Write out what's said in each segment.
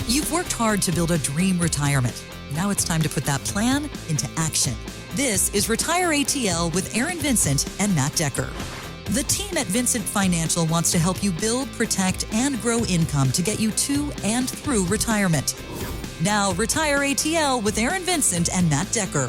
You've worked hard to build a dream retirement. Now it's time to put that plan into action. This is Retire ATL with Aaron Vincent and Matt Decker. The team at Vincent Financial wants to help you build, protect, and grow income to get you to and through retirement. Now, Retire ATL with Aaron Vincent and Matt Decker.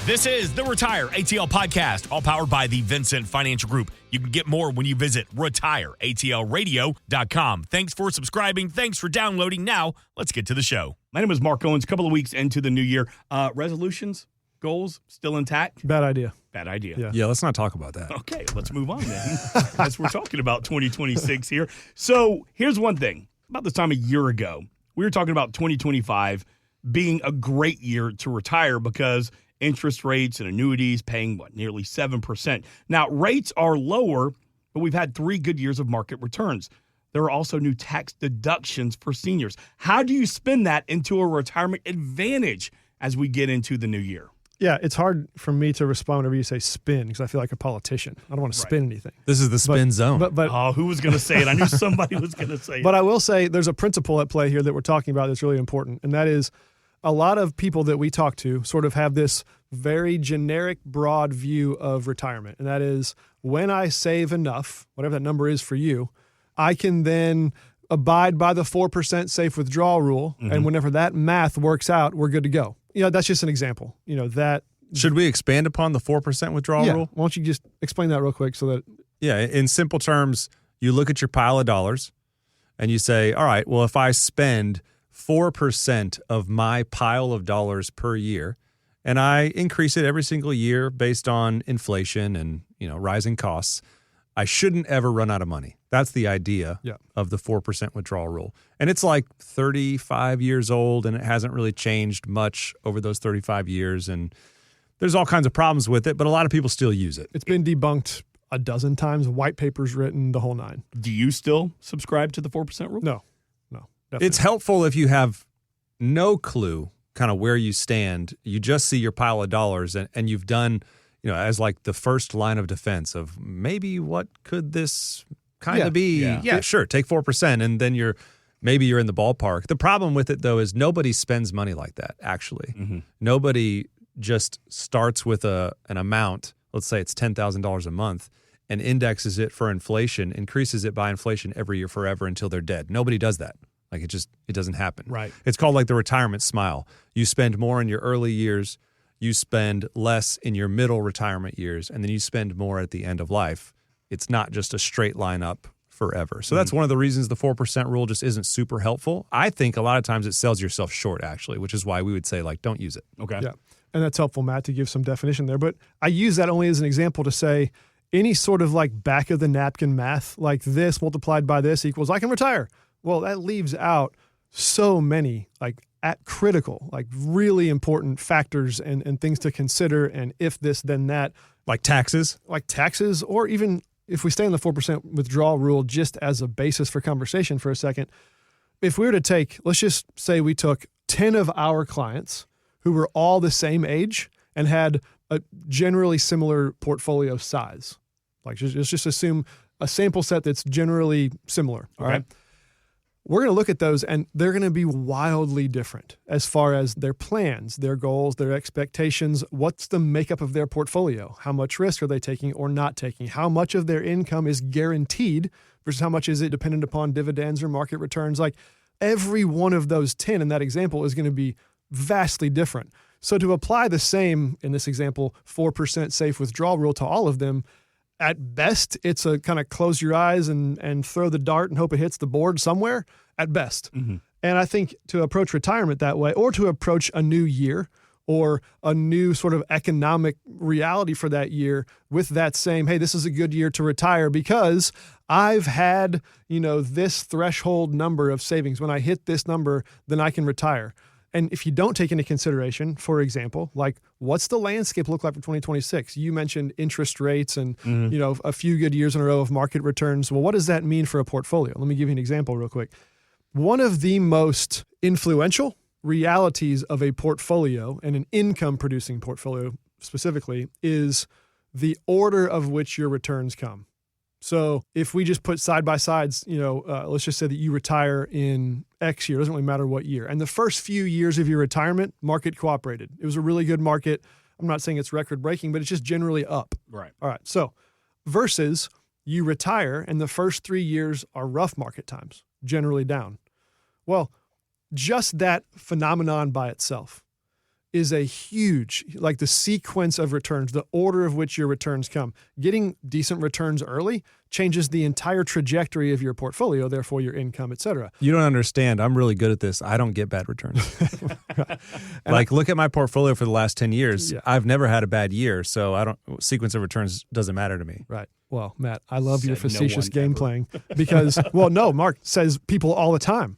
This is the Retire ATL podcast, all powered by the Vincent Financial Group. You can get more when you visit retireatlradio.com. Thanks for subscribing. Thanks for downloading. Now, let's get to the show. My name is Mark Owens. A couple of weeks into the new year. Resolutions, goals, still intact? Bad idea. Bad idea. Yeah, let's not talk about that. Okay, let's move on then, as we're talking about 2026 here. So here's one thing. About this time a year ago, we were talking about 2025 being a great year to retire because interest rates and annuities paying, nearly 7%. Now, rates are lower, but we've had 3 good years of market returns. There are also new tax deductions for seniors. How do you spin that into a retirement advantage as we get into the new year? Yeah, it's hard for me to respond whenever you say spin because I feel like a politician. I don't want to spin anything. This is the spin zone. But who was going to say it? I knew somebody was going to say it. But I will say there's a principle at play here that we're talking about that's really important, and that is a lot of people that we talk to sort of have this very generic, broad view of retirement, and that is when I save enough, whatever that number is for you, I can then abide by the 4% safe withdrawal rule, and whenever that math works out, we're good to go. That's just an example. That should we expand upon the 4% withdrawal rule? Why don't you just explain that real quick so that... Yeah, in simple terms, you look at your pile of dollars and you say, all right, well, if I spend 4% of my pile of dollars per year and I increase it every single year based on inflation and, rising costs, I shouldn't ever run out of money. That's the idea of the 4% withdrawal rule. And it's like 35 years old, and it hasn't really changed much over those 35 years. And there's all kinds of problems with it, but a lot of people still use it. It's been debunked a dozen times, white papers written, the whole nine. Do you still subscribe to the 4% rule? No. It's helpful if you have no clue kind of where you stand. You just see your pile of dollars, and you've done – as like the first line of defense of maybe what could this kind of be? Yeah, sure, take 4%, and then you're in the ballpark. The problem with it, though, is nobody spends money like that, actually. Nobody just starts with an amount, let's say it's $10,000 a month, and indexes it for inflation, increases it by inflation every year forever until they're dead. Nobody does that. Like it doesn't happen. Right. It's called like the retirement smile. You spend more in your early years, you spend less in your middle retirement years, and then you spend more at the end of life. It's not just a straight line up forever. So that's one of the reasons the 4% rule just isn't super helpful. I think a lot of times it sells yourself short, actually, which is why we would say, don't use it. Okay. Yeah. And that's helpful, Matt, to give some definition there. But I use that only as an example to say any sort of back of the napkin math, like this multiplied by this equals I can retire. Well, that leaves out so many critical, really important factors and things to consider, and if this, then that. Like taxes? Like taxes, or even if we stay in the 4% withdrawal rule just as a basis for conversation for a second, if we were to take, let's just say we took 10 of our clients who were all the same age and had a generally similar portfolio size. Let's just assume a sample set that's generally similar, all right? We're going to look at those, and they're going to be wildly different as far as their plans, their goals, their expectations. What's the makeup of their portfolio? How much risk are they taking or not taking? How much of their income is guaranteed versus how much is it dependent upon dividends or market returns? Every one of those 10 in that example is going to be vastly different. So to apply the same, in this example, 4% safe withdrawal rule to all of them, at best, it's a kind of close your eyes and throw the dart and hope it hits the board somewhere, at best. And I think to approach retirement that way, or to approach a new year or a new sort of economic reality for that year with that same, hey, this is a good year to retire because I've had, this threshold number of savings. When I hit this number, then I can retire. And if you don't take into consideration, for example, what's the landscape look like for 2026? You mentioned interest rates and, a few good years in a row of market returns. Well, what does that mean for a portfolio? Let me give you an example real quick. One of the most influential realities of a portfolio, and an income-producing portfolio specifically, is the order of which your returns come. So if we just put side by sides, let's just say that you retire in X year, doesn't really matter what year. And the first few years of your retirement, market cooperated. It was a really good market. I'm not saying it's record breaking, but it's just generally up. Right. All right. So versus you retire and the first 3 years are rough market times, generally down. Well, just that phenomenon by itself is a huge, like the sequence of returns, the order of which your returns come. Getting decent returns early changes the entire trajectory of your portfolio, therefore your income, et cetera. You don't understand. I'm really good at this. I don't get bad returns. Look at my portfolio for the last 10 years. Yeah. I've never had a bad year, so sequence of returns doesn't matter to me. Right. Well, Matt, I love your Said no facetious one game ever. playing because, Mark says people all the time.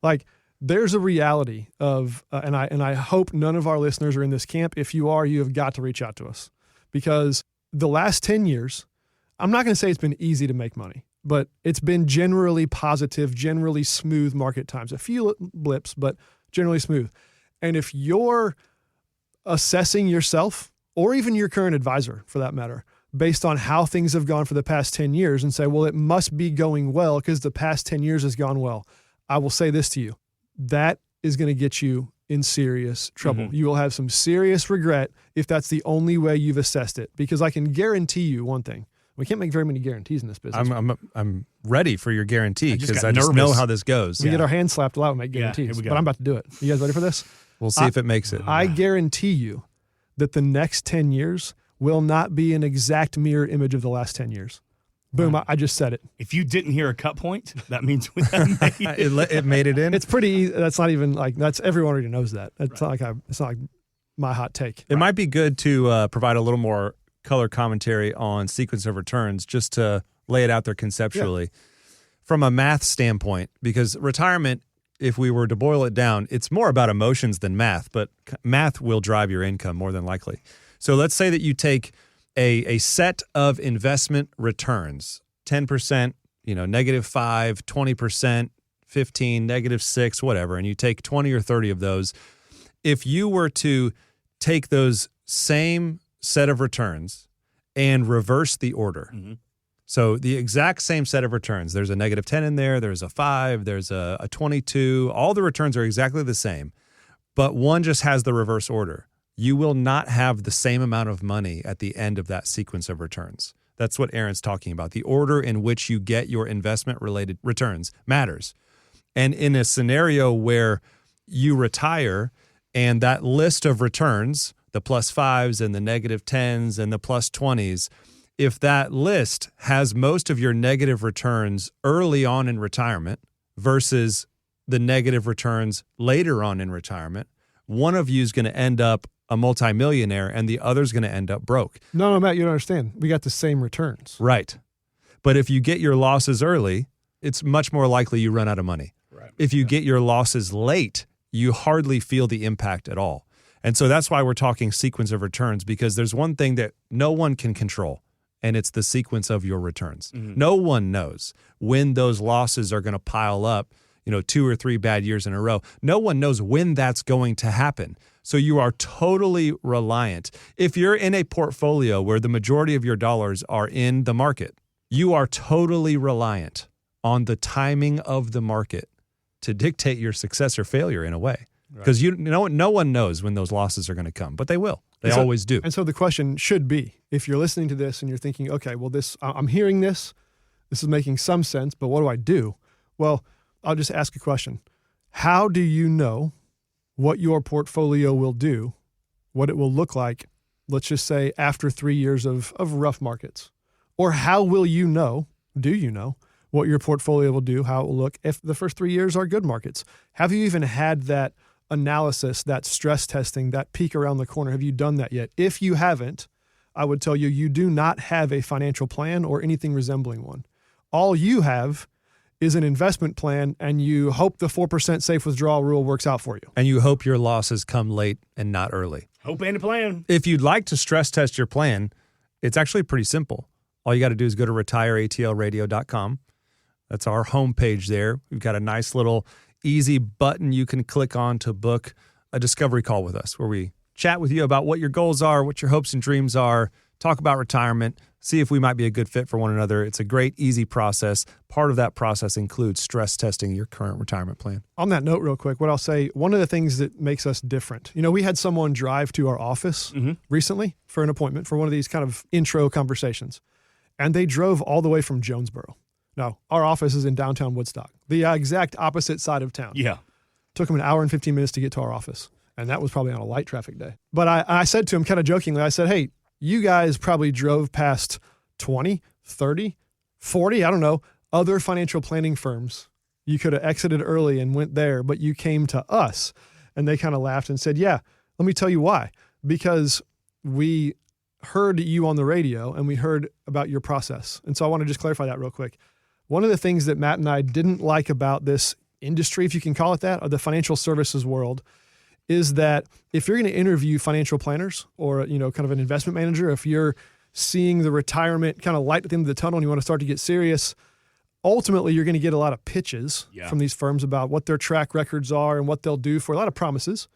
Like, there's a reality of, and I hope none of our listeners are in this camp. If you are, you have got to reach out to us because the last 10 years, I'm not going to say it's been easy to make money, but it's been generally positive, generally smooth market times. A few blips, but generally smooth. And if you're assessing yourself or even your current advisor for that matter, based on how things have gone for the past 10 years and say, well, it must be going well because the past 10 years has gone well. I will say this to you. That is going to get you in serious trouble. Mm-hmm. You will have some serious regret if that's the only way you've assessed it. Because I can guarantee you one thing. We can't make very many guarantees in this business. I'm ready for your guarantee because got I just know nervous. how this goes. We get our hands slapped a lot when we make Yeah, guarantees. here we go. But I'm about to do it. You guys ready for this? We'll see if it makes it. I guarantee you that the next 10 years will not be an exact mirror image of the last 10 years. Boom, I just said it. If you didn't hear a cut point, that means we haven't made it. It made it in. It's pretty easy. That's not even like, everyone already knows that. It's not like my hot take. It might be good to provide a little more color commentary on sequence of returns just to lay it out there conceptually from a math standpoint, because retirement, if we were to boil it down, it's more about emotions than math, but math will drive your income more than likely. So let's say that you take a set of investment returns, 10%, -5, 20%, 15, -6, whatever, and you take 20 or 30 of those. If you were to take those same set of returns and reverse the order, so the exact same set of returns, there's a -10 in there, there's a 5, there's a 22, all the returns are exactly the same, but one just has the reverse order. You will not have the same amount of money at the end of that sequence of returns. That's what Aaron's talking about. The order in which you get your investment-related returns matters. And in a scenario where you retire and that list of returns, the +5s and the -10s and the +20s, if that list has most of your negative returns early on in retirement versus the negative returns later on in retirement, one of you is going to end up a multimillionaire and the other's going to end up broke. No, Matt, you don't understand. We got the same returns. Right. But if you get your losses early, it's much more likely you run out of money. Right. If you get your losses late, you hardly feel the impact at all. And so that's why we're talking sequence of returns, because there's one thing that no one can control, and it's the sequence of your returns. No one knows when those losses are going to pile up, 2 or 3 bad years in a row. No one knows when that's going to happen. So you are totally reliant. If you're in a portfolio where the majority of your dollars are in the market, you are totally reliant on the timing of the market to dictate your success or failure in a way. Because no one knows when those losses are going to come, but they will. They always do. And so the question should be, if you're listening to this and you're thinking, okay, well, I'm hearing this is making some sense, but what do I do? Well, I'll just ask a question. How do you know what your portfolio will do, what it will look like, let's just say after 3 years of rough markets? Or how will you know, do you know, what your portfolio will do, how it will look if the first 3 years are good markets? Have you even had that analysis, that stress testing, that peek around the corner? Have you done that yet? If you haven't, I would tell you, you do not have a financial plan or anything resembling one. All you have is an investment plan, and you hope the 4% safe withdrawal rule works out for you. And you hope your losses come late and not early. Hope and a plan. If you'd like to stress test your plan, it's actually pretty simple. All you got to do is go to retireatlradio.com. That's our homepage there. We've got a nice little easy button you can click on to book a discovery call with us, where we chat with you about what your goals are, what your hopes and dreams are, talk about retirement, see if we might be a good fit for one another. It's a great, easy process. Part of that process includes stress testing your current retirement plan. On that note, real quick, what I'll say, one of the things that makes us different, we had someone drive to our office recently for an appointment for one of these kind of intro conversations, and they drove all the way from Jonesboro. Now, our office is in downtown Woodstock, the exact opposite side of town. Yeah. Took them an hour and 15 minutes to get to our office, and that was probably on a light traffic day. But I said to him kind of jokingly, I said, hey, you guys probably drove past 20, 30, 40, I don't know, other financial planning firms. You could have exited early and went there, but you came to us. And they kind of laughed and said, yeah, let me tell you why. Because we heard you on the radio and we heard about your process. And so I want to just clarify that real quick. One of the things that Matt and I didn't like about this industry, if you can call it that, or the financial services world, is that if you're going to interview financial planners or, kind of an investment manager, if you're seeing the retirement kind of light at the end of the tunnel and you want to start to get serious, ultimately you're going to get a lot of pitches from these firms about what their track records are and what they'll do for a lot of promises.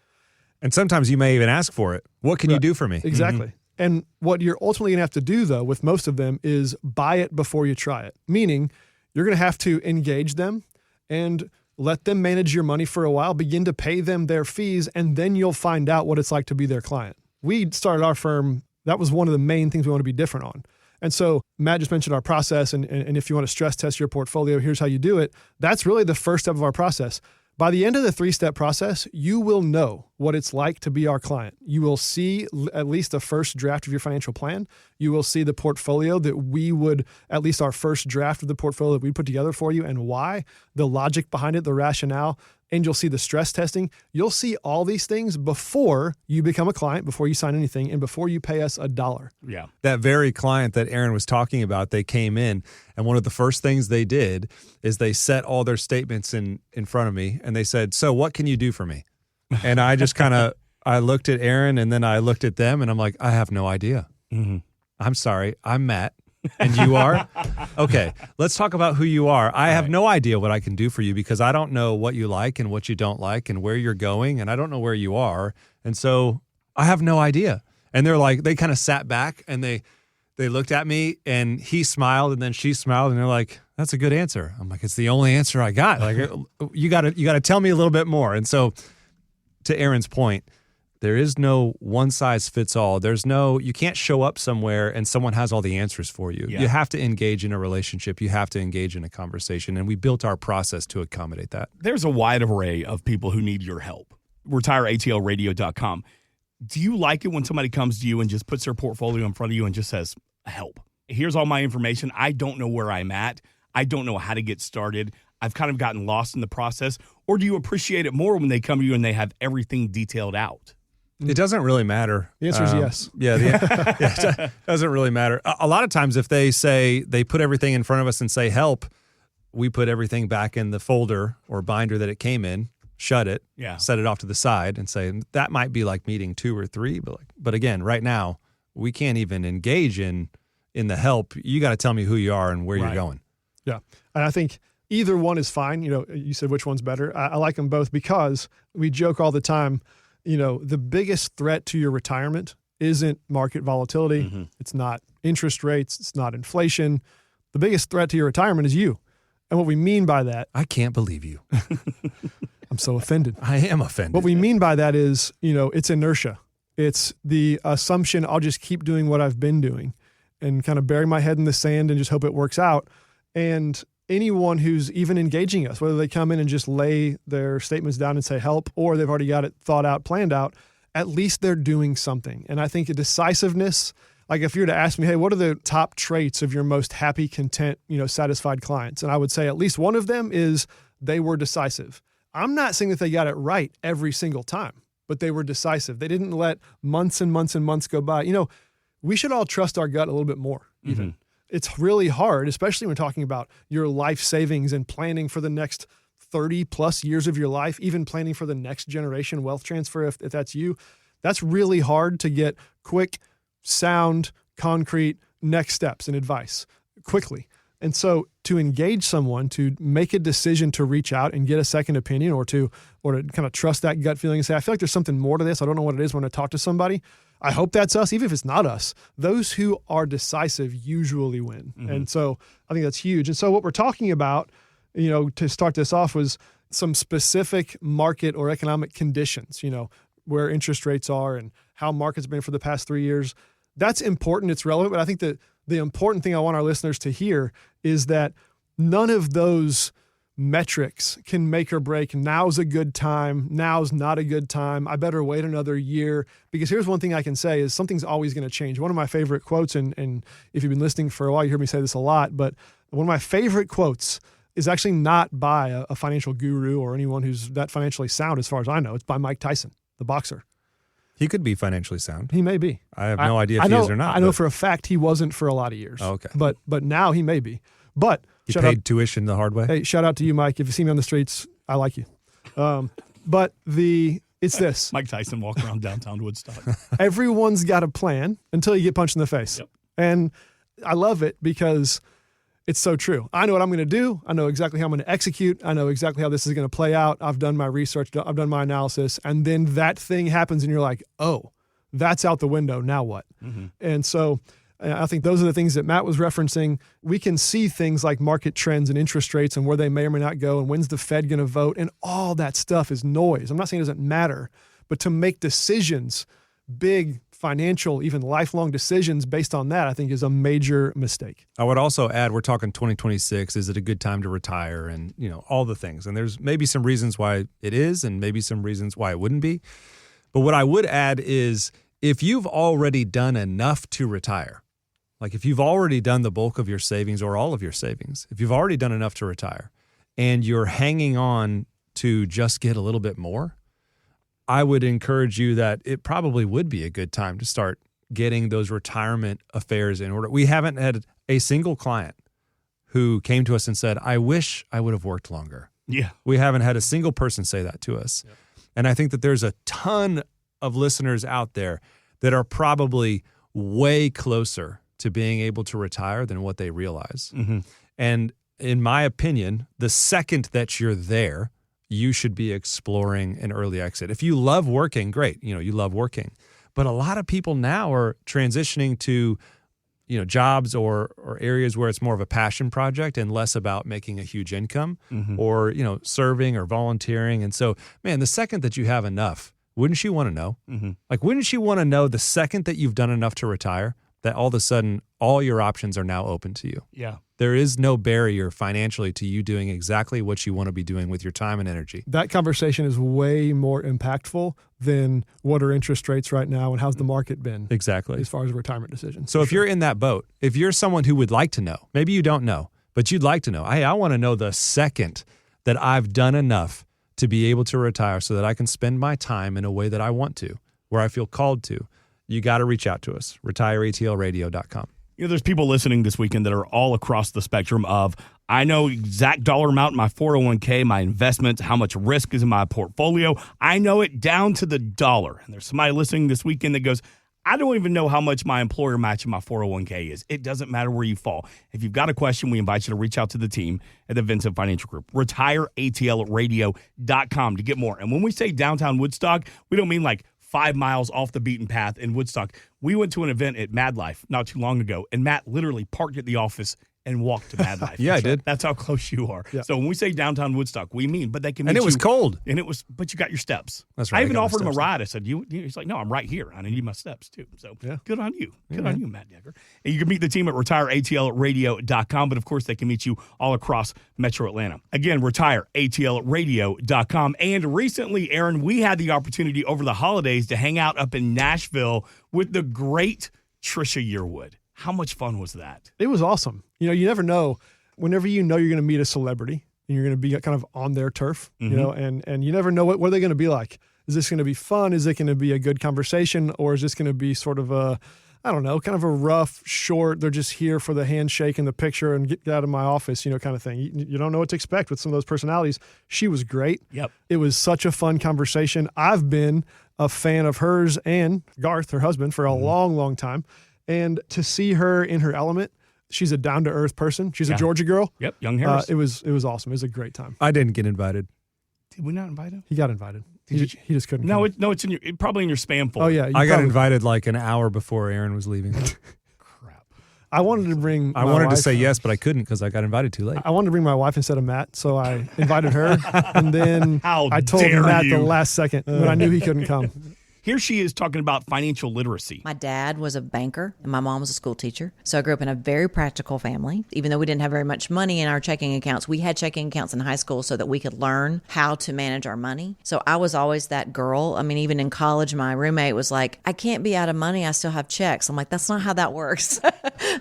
And sometimes you may even ask for it. What can you do for me? Exactly. And what you're ultimately going to have to do, though, with most of them is buy it before you try it. Meaning you're going to have to engage them and let them manage your money for a while, begin to pay them their fees, and then you'll find out what it's like to be their client. We started our firm, that was one of the main things we want to be different on. And so Matt just mentioned our process, and if you want to stress test your portfolio, here's how you do it. That's really the first step of our process. By the end of the 3-step process, you will know what it's like to be our client. You will see at least the first draft of your financial plan. You will see the portfolio that we would, at least our first draft of the portfolio that we put together for you and why, the logic behind it, the rationale, and you'll see the stress testing. You'll see all these things before you become a client, before you sign anything, and before you pay us $1. Yeah. That very client that Aaron was talking about, they came in, and one of the first things they did is they set all their statements in front of me, and they said, so what can you do for me? And I just I looked at Aaron, and then I looked at them, and I'm like, I have no idea. I'm sorry. I'm Matt. And you are? Okay, let's talk about who you are. I have no idea what I can do for you because I don't know what you like and what you don't like and where you're going, and I don't know where you are. And so I have no idea. And they're like, they kind of sat back and they looked at me, and he smiled and then she smiled, and they're like, that's a good answer. I'm like, it's the only answer I got. Like, you got to tell me a little bit more. And so to Aaron's point, there is no one size fits all. You can't show up somewhere and someone has all the answers for you. Yeah. You have to engage in a relationship. You have to engage in a conversation. And we built our process to accommodate that. There's a wide array of people who need your help. RetireATLradio.com. Do you like it when somebody comes to you and just puts their portfolio in front of you and just says, help? Here's all my information. I don't know where I'm at. I don't know how to get started. I've kind of gotten lost in the process. Or do you appreciate it more when they come to you and they have everything detailed out? It doesn't really matter. The answer is yes. Yeah, it doesn't really matter. A lot of times if they say they put everything in front of us and say help, we put everything back in the folder or binder that it came in, shut it, set it off to the side and say that might be like meeting 2 or 3. But again, right now, we can't even engage in the help. You got to tell me who you are and where you're going. Yeah. And I think either one is fine. You said which one's better. I like them both because we joke all the time. The biggest threat to your retirement isn't market volatility. It's not interest rates. It's not inflation. The biggest threat to your retirement is you. And what we mean by that... I can't believe you. I'm so offended. I am offended. What we mean by that is, it's inertia. It's the assumption I'll just keep doing what I've been doing and kind of bury my head in the sand and just hope it works out. And anyone who's even engaging us, whether they come in and just lay their statements down and say help, or they've already got it thought out, planned out, at least they're doing something. And I think a decisiveness, like if you were to ask me, hey, what are the top traits of your most happy, content, satisfied clients? And I would say at least one of them is they were decisive. I'm not saying that they got it right every single time, but they were decisive. They didn't let months and months and months go by. We should all trust our gut a little bit more, even. It's really hard, especially when talking about your life savings and planning for the next 30 plus years of your life, even planning for the next generation wealth transfer, if that's you. That's really hard to get quick, sound, concrete next steps and advice quickly. And so to engage someone, to make a decision to reach out and get a second opinion, or to kind of trust that gut feeling and say, I feel like there's something more to this. I don't know what it is when I talk to somebody. I hope that's us. Even if it's not us, those who are decisive usually win. And so I think that's huge. And so what we're talking about, to start this off, was some specific market or economic conditions, where interest rates are and how markets have been for the past 3 years. That's important. It's relevant. But I think that the important thing I want our listeners to hear is that none of those metrics can make or break. Now's a good time. Now's not a good time. I better wait another year. Because here's one thing I can say is something's always going to change. One of my favorite quotes, and if you've been listening for a while, you hear me say this a lot, but one of my favorite quotes is actually not by a financial guru or anyone who's that financially sound as far as I know. It's by Mike Tyson, the boxer. He could be financially sound. He may be. I have no idea if he is or not. I know for a fact he wasn't for a lot of years. Oh, okay. But now he may be. But he paid tuition the hard way. Hey, shout out to you, Mike. If you see me on the streets, I like you. But it's this. Mike Tyson walk around downtown Woodstock. Everyone's got a plan until you get punched in the face. Yep. And I love it because it's so true. I know what I'm going to do. I know exactly how I'm going to execute. I know exactly how this is going to play out. I've done my research. I've done my analysis. And then that thing happens and you're like, oh, that's out the window. Now what? And so I think those are the things that Matt was referencing. We can see things like market trends and interest rates and where they may or may not go and when's the Fed going to vote, and all that stuff is noise. I'm not saying it doesn't matter, but to make decisions, big financial, even lifelong decisions based on that, I think is a major mistake. I would also add, we're talking 2026. Is it a good time to retire? And, all the things. And there's maybe some reasons why it is and maybe some reasons why it wouldn't be. But what I would add is if you've already done enough to retire, like if you've already done the bulk of your savings or all of your savings, if you've already done enough to retire and you're hanging on to just get a little bit more, I would encourage you that it probably would be a good time to start getting those retirement affairs in order. We haven't had a single client who came to us and said, I wish I would have worked longer. Yeah. We haven't had a single person say that to us. Yep. And I think that there's a ton of listeners out there that are probably way closer to being able to retire than what they realize. And in my opinion, the second that you're there, you should be exploring an early exit. If you love working, great. You love working. But a lot of people now are transitioning to, jobs or areas where it's more of a passion project and less about making a huge income or, serving or volunteering. And so, man, the second that you have enough, wouldn't you want to know? Like, wouldn't you want to know the second that you've done enough to retire that all of a sudden all your options are now open to you? Yeah. There is no barrier financially to you doing exactly what you want to be doing with your time and energy. That conversation is way more impactful than what are interest rates right now and how's the market been. Exactly. As far as a retirement decision. So if you're in that boat, if you're someone who would like to know, maybe you don't know, but you'd like to know, hey, I want to know the second that I've done enough to be able to retire so that I can spend my time in a way that I want to, where I feel called to, you got to reach out to us, retireatlradio.com. There's people listening this weekend that are all across the spectrum of, I know exact dollar amount in my 401k, my investments, how much risk is in my portfolio. I know it down to the dollar. And there's somebody listening this weekend that goes, I don't even know how much my employer match in my 401k is. It doesn't matter where you fall. If you've got a question, we invite you to reach out to the team at the Vincent Financial Group, retireatlradio.com to get more. And when we say downtown Woodstock, we don't mean like 5 miles off the beaten path in Woodstock. We went to an event at Mad Life not too long ago, and Matt literally parked at the office and walked to Mad Life. Yeah, I did. That's how close you are. Yeah. So when we say downtown Woodstock, we mean, but they can. And it was cold. And it was, but you got your steps. That's right. I even offered him a ride. I said, he's like, no, I'm right here. I need my steps too. So good on you. Good on you, Matt Decker. And you can meet the team at retireatlradio.com, but of course they can meet you all across Metro Atlanta. Again, retireatlradio.com. And recently, Aaron, we had the opportunity over the holidays to hang out up in Nashville with the great Trisha Yearwood. How much fun was that? It was awesome. You never know. Whenever you're going to meet a celebrity and you're going to be kind of on their turf, and you never know what are they going to be like. Is this going to be fun? Is it going to be a good conversation? Or is this going to be sort of a, I don't know, kind of a rough, short, they're just here for the handshake and the picture and get out of my office, kind of thing. You don't know what to expect with some of those personalities. She was great. Yep. It was such a fun conversation. I've been a fan of hers and Garth, her husband, for a long, long time. And to see her in her element, she's a down-to-earth person. She's Yeah. a Georgia girl. Yep, young Harris. It was awesome. It was a great time. I didn't get invited. Did we not invite him? He got invited. Did He just couldn't No, come. it's in your probably in your spam folder. Oh, yeah. I got invited like an hour before Aaron was leaving. Crap. I wanted to bring I my wanted to wife. say yes, but I couldn't because I got invited too late. I wanted to bring my wife instead of Matt, so I invited her. And then How I told dare Matt you. the last second when I knew he couldn't come. Here she is talking about financial literacy. My dad was a banker and my mom was a school teacher. So I grew up in a very practical family. Even though we didn't have very much money in our checking accounts, we had checking accounts in high school so that we could learn how to manage our money. So I was always that girl. I mean, even in college, my roommate was like, I can't be out of money. I still have checks. I'm like, that's not how that works.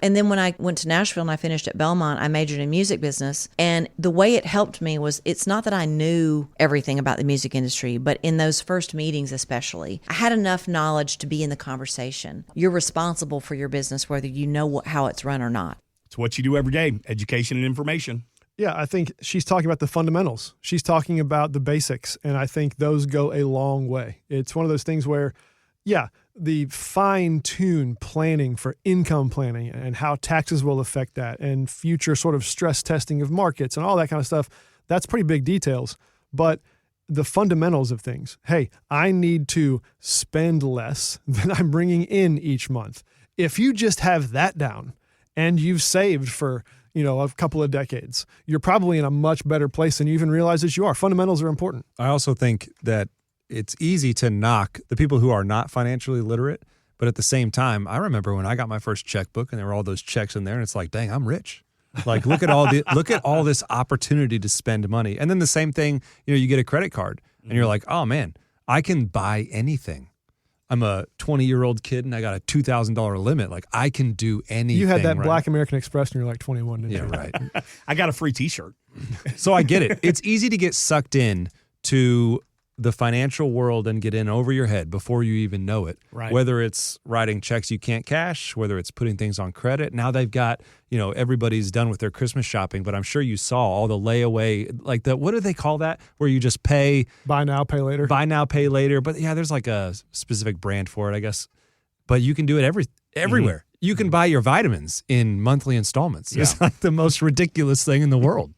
And then when I went to Nashville and I finished at Belmont, I majored in music business. And the way it helped me was it's not that I knew everything about the music industry, but in those first meetings especially, I had enough knowledge to be in the conversation. You're responsible for your business, whether you know how it's run or not. It's what you do every day, education and information. Yeah, I think she's talking about the fundamentals. She's talking about the basics, and I think those go a long way. It's one of those things where, yeah, the fine-tuned planning for income planning and how taxes will affect that and future sort of stress testing of markets and all that kind of stuff, that's pretty big details. But the fundamentals of things, hey, I need to spend less than I'm bringing in each month. If you just have that down and you've saved for, a couple of decades, you're probably in a much better place than you even realize that you are. Fundamentals are important. I also think that it's easy to knock the people who are not financially literate, but at the same time, I remember when I got my first checkbook and there were all those checks in there, and it's like, dang, I'm rich. Like, look at all this opportunity to spend money. And then the same thing, you get a credit card and you're like, oh man, I can buy anything. I'm a 20-year-old kid and I got a $2,000 limit. Like, I can do anything. You had that right? Black American Express and you're like 21, didn't you? Yeah, right. I got a free T-shirt. So I get it. It's easy to get sucked in to the financial world and get in over your head before you even know it. Right. Whether it's writing checks you can't cash, whether it's putting things on credit. Now they've got, everybody's done with their Christmas shopping, but I'm sure you saw all the layaway, like what do they call that? Where you just pay. Buy now, pay later. Buy now, pay later. But yeah, there's like a specific brand for it, I guess. But you can do it everywhere. Mm-hmm. You can buy your vitamins in monthly installments. Yeah. It's like the most ridiculous thing in the world.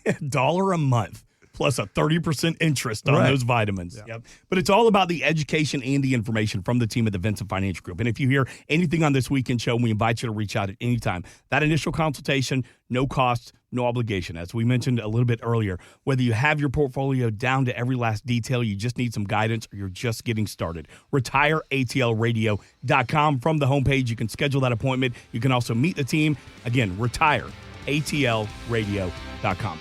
$1 a month. Plus a 30% interest on those vitamins. Yeah. Yep. But it's all about the education and the information from the team at the Vincent Financial Group. And if you hear anything on this weekend show, we invite you to reach out at any time. That initial consultation, no cost, no obligation. As we mentioned a little bit earlier, whether you have your portfolio down to every last detail, you just need some guidance, or you're just getting started. RetireATLRadio.com. From the homepage, you can schedule that appointment. You can also meet the team. Again, RetireATLRadio.com.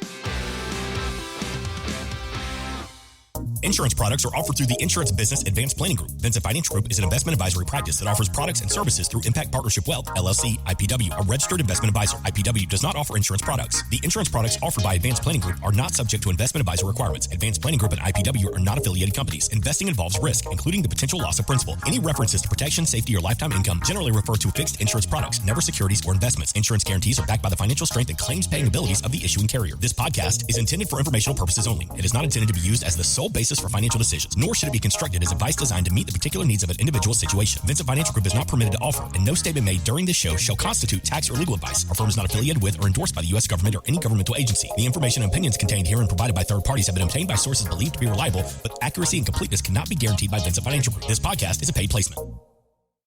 Insurance products are offered through the Insurance Business Advanced Planning Group. Vincent Financial Group is an investment advisory practice that offers products and services through Impact Partnership Wealth, LLC, IPW, a registered investment advisor. IPW does not offer insurance products. The insurance products offered by Advanced Planning Group are not subject to investment advisor requirements. Advanced Planning Group and IPW are not affiliated companies. Investing involves risk, including the potential loss of principal. Any references to protection, safety, or lifetime income generally refer to fixed insurance products, never securities or investments. Insurance guarantees are backed by the financial strength and claims-paying abilities of the issuing carrier. This podcast is intended for informational purposes only. It is not intended to be used as the sole basis for financial decisions, nor should it be constructed as advice designed to meet the particular needs of an individual situation. Vincent Financial Group is not permitted to offer, and no statement made during this show shall constitute tax or legal advice. Our firm is not affiliated with or endorsed by the U.S. government or any governmental agency. The information and opinions contained herein provided by third parties have been obtained by sources believed to be reliable, but accuracy and completeness cannot be guaranteed by Vincent Financial Group. This podcast is a paid placement.